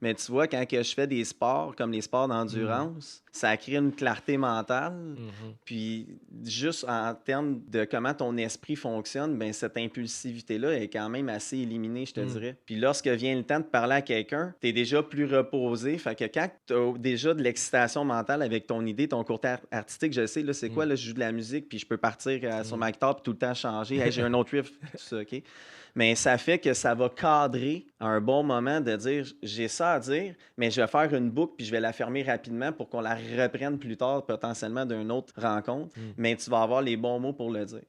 Mais tu vois, quand que je fais des sports, comme les sports d'endurance, ça crée une clarté mentale. Puis juste en termes de comment ton esprit fonctionne, ben cette impulsivité-là est quand même assez éliminée, je te dirais. Puis lorsque vient le temps de parler à quelqu'un, tu es déjà plus reposé. Fait que quand tu as déjà de l'excitation mentale avec ton idée, ton côté artistique, je sais, là, c'est quoi, là, je joue de la musique, puis je peux partir sur ma guitare, puis tout le temps changer. Hey, j'ai un autre riff, tout ça, OK? Mais ça fait que ça va cadrer à un bon moment de dire j'ai ça à dire, mais je vais faire une boucle puis je vais la fermer rapidement pour qu'on la reprenne plus tard, potentiellement d'une autre rencontre. Mais tu vas avoir les bons mots pour le dire.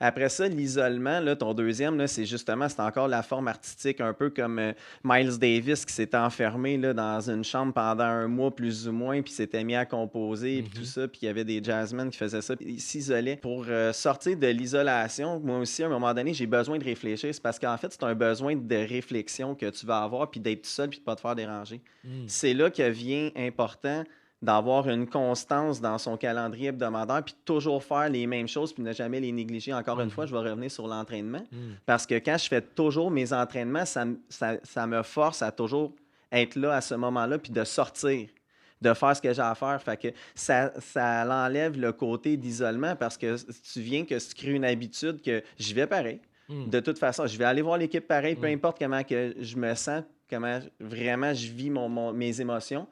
Après ça, l'isolement, là, ton deuxième, là, c'est justement, c'est encore la forme artistique, un peu comme Miles Davis qui s'était enfermé là, dans une chambre pendant un mois plus ou moins, puis s'était mis à composer, puis tout ça, puis il y avait des jazzmen qui faisaient ça, puis ils s'isolaient. Pour sortir de l'isolation, moi aussi, à un moment donné, j'ai besoin de réfléchir. C'est parce qu'en fait, c'est un besoin de réflexion que tu vas avoir, puis d'être tout seul, puis de ne pas te faire déranger. C'est là que vient important d'avoir une constance dans son calendrier hebdomadaire, puis de toujours faire les mêmes choses, puis ne jamais les négliger. Encore une fois, je vais revenir sur l'entraînement, parce que quand je fais toujours mes entraînements, ça me force à toujours être là à ce moment-là, puis de sortir, de faire ce que j'ai à faire. Fait que ça enlève le côté d'isolement, parce que tu viens que tu crées une habitude que j'y vais pareil. De toute façon, je vais aller voir l'équipe pareil, peu importe comment que je me sens, comment vraiment je vis mes émotions.